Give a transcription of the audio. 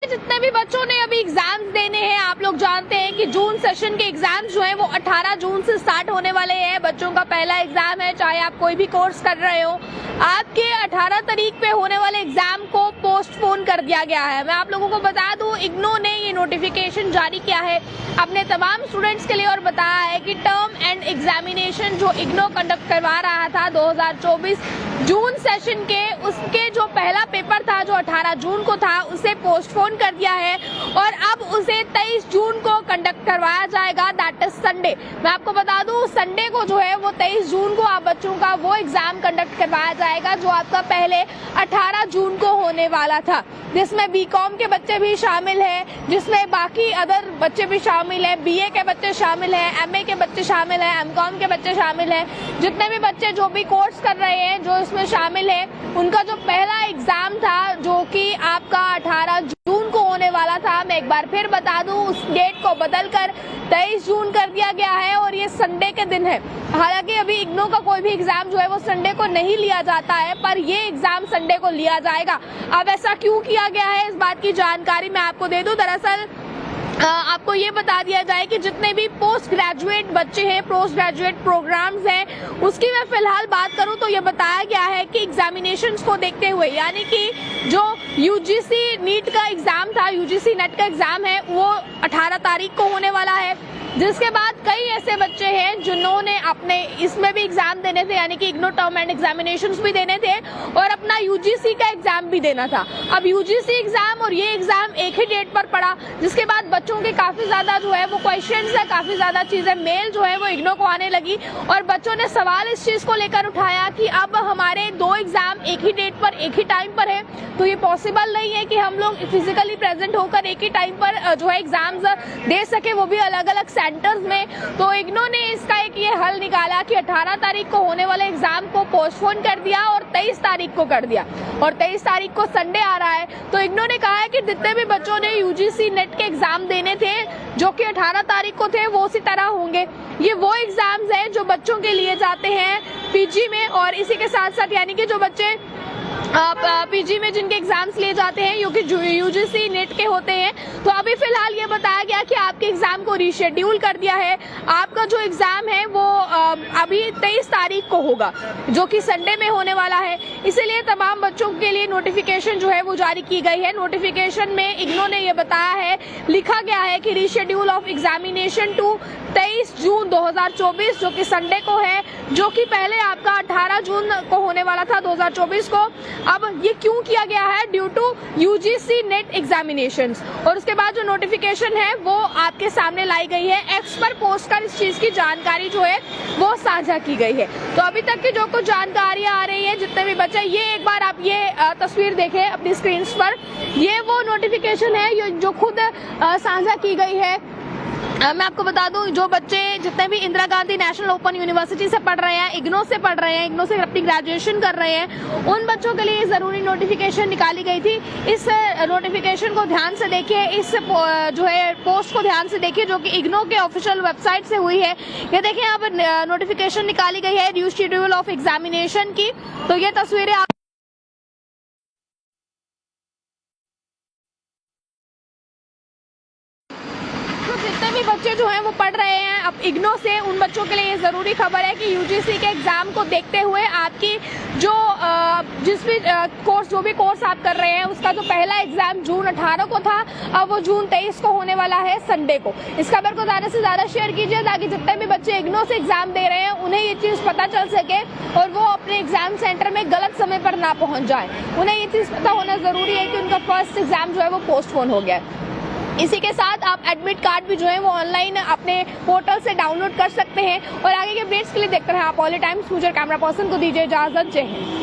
जितने भी बच्चों ने अभी एग्जाम्स देने हैं, आप लोग जानते हैं कि जून सेशन के एग्जाम्स जो हैं वो 18 जून से स्टार्ट होने वाले हैं। बच्चों का पहला एग्जाम है, चाहे आप कोई भी कोर्स कर रहे हो। आपके 18 तारीख पे होने वाले एग्जाम को पोस्टपोन कर दिया गया है। मैं आप लोगों को बता दूं, इग्नो ने ये नोटिफिकेशन जारी किया है अपने तमाम स्टूडेंट्स के लिए और बताया है कि टर्म एंड एग्जामिनेशन जो इग्नो कंडक्ट करवा रहा था 2024 जून सेशन के, उसके जो पहला पेपर था जो 18 जून को था, उसे पोस्टपोन कर दिया है और अब उसे 23 जून को कंडक्ट करवाया जाएगा, दैट इज संडे। मैं आपको बता दूं, संडे को जो है वो 23 जून को आप बच्चों का वो एग्जाम कंडक्ट करवाया जाएगा जो आपका पहले 18 जून को होने वाला था, जिसमें बीकॉम के बच्चे भी शामिल हैं, जिसमें बाकी अदर बच्चे भी शामिल हैं, बीए के बच्चे शामिल हैं, एमए के बच्चे शामिल हैं, एमकॉम के बच्चे शामिल हैं। जितने भी बच्चे जो भी कोर्स कर रहे हैं जो इसमें शामिल है, उनका जो पहला एग्जाम था जो कि आपका 18 जून को होने वाला था, मैं एक बार फिर बता दूं, उस डेट को बदलकर 23 जून कर दिया गया है और ये संडे के दिन है। हालांकि अभी इग्नो का कोई भी एग्जाम जो है वो संडे को नहीं लिया जाता है, पर ये एग्जाम संडे को लिया जाएगा। अब ऐसा क्यों किया गया है, इस बात की जानकारी मैं आपको दे दूं। दरअसल आपको ये बता दिया जाए कि जितने भी पोस्ट ग्रेजुएट बच्चे हैं, पोस्ट ग्रेजुएट प्रोग्राम्स हैं, उसकी मैं फिलहाल बात करूं तो ये बताया गया है कि एग्जामिनेशंस को देखते हुए, यानी कि जो यूजीसी नीट का एग्जाम था, यूजीसी नेट का एग्जाम है, वो 18 तारीख को होने वाला है। जिसके बाद कई ऐसे बच्चे हैं जिन्होंने अपने इसमें भी एग्जाम देने थे, यानी कि इग्नो टर्म एंड एग्जामिनेशंस भी देने थे और अपना यूजीसी का एग्जाम भी देना था। अब यूजीसी एग्जाम और ये एग्जाम एक ही डेट पर पड़ा, जिसके बाद बच्चों के काफी ज्यादा जो है वो क्वेश्चंस है, काफी ज्यादा चीजें मेल जो है वो इग्नो को आने लगी और बच्चों ने सवाल इस चीज को लेकर उठाया कि अब हमारे दो एग्जाम एक ही डेट पर एक ही टाइम पर है, तो ये पॉसिबल नहीं है कि हम लोग फिजिकली प्रेजेंट होकर एक ही टाइम पर जो है एग्जाम्स दे सके, वो भी अलग अलग सेंटर्स में। तो इग्नो ने इसका एक ये हल निकाला कि 18 तारीख को होने वाले एग्जाम को पोस्टपोन कर दिया और 23 तारीख को कर दिया और 23 तारीख को संडे आ रहा है। तो इग्नो ने कहा है कि जितने भी बच्चों ने यूजीसी नेट के एग्जाम देने थे जो कि 18 तारीख को थे, वो उसी तरह होंगे। ये वो एग्जाम्स हैं जो बच्चों के लिए जाते हैं पीजी में, और इसी के साथ साथ यानी कि जो बच्चे पीजी में जिनके एग्जाम्स लिए जाते हैं जो कि यूजीसी नेट के होते हैं, तो अभी फिलहाल ये बताया गया कि आपके एग्जाम को रीशेड्यूल कर दिया है। आपका जो एग्जाम है वो अभी 23 तारीख को होगा जो कि संडे में होने वाला है। इसीलिए तमाम बच्चों के लिए नोटिफिकेशन जो है वो जारी की गई है। नोटिफिकेशन में इग्नो ने ये बताया है, लिखा गया है कि रीशेड्यूल ऑफ एग्जामिनेशन टू 23 जून 2024 जो कि संडे को है, जो कि पहले आपका 18 जून को होने वाला था 2024 को। अब ये क्यों किया गया है? Due to UGC NET examinations. और उसके बाद जो नोटिफिकेशन है वो आपके सामने लाई गई है। एक्स पर पोस्ट कर इस चीज की जानकारी जो है वो साझा की गई है। तो अभी तक की जो कुछ जानकारियां आ रही है, जितने भी बच्चे, ये एक बार आप ये तस्वीर देखें अपनी स्क्रीन पर, ये वो नोटिफिकेशन है जो खुद साझा की गई है। मैं आपको बता दूं, जो बच्चे जितने भी Indira Gandhi national open university से पढ़ रहे हैं, इग्नो से पढ़ रहे हैं, इग्नो से अपनी ग्रेजुएशन कर रहे हैं, उन बच्चों के लिए जरूरी नोटिफिकेशन निकाली गई थी। इस नोटिफिकेशन को ध्यान से देखिए, इस जो है पोस्ट को ध्यान से देखिए जो कि इग्नो के ऑफिशियल वेबसाइट से हुई है। ये देखिए, यहाँ पर नोटिफिकेशन निकाली गई है रीशेड्यूल ऑफ एग्जामिनेशन की। तो ये तस्वीरें जितने भी बच्चे जो हैं वो पढ़ रहे हैं अब इग्नो से, उन बच्चों के लिए ये जरूरी खबर है कि यूजीसी के एग्जाम को देखते हुए आपकी जो जिस भी जो भी कोर्स आप कर रहे हैं उसका जो पहला एग्जाम जून 18 को था, अब वो जून 23 को होने वाला है संडे को। इस खबर को ज्यादा से ज्यादा शेयर कीजिए ताकि जितने भी बच्चे इग्नो से एग्जाम दे रहे हैं उन्हें ये चीज पता चल सके और वो अपने एग्जाम सेंटर में गलत समय पर ना पहुंच जाए। उन्हें ये चीज पता होना जरूरी है कि उनका फर्स्ट एग्जाम जो है वो पोस्टपोन हो गया। इसी के साथ आप एडमिट कार्ड भी जो है वो ऑनलाइन अपने पोर्टल से डाउनलोड कर सकते हैं। और आगे के अपडेट्स के लिए देखते रहें आप all times future camera person को दीजिए इजाजत। जय हिंद।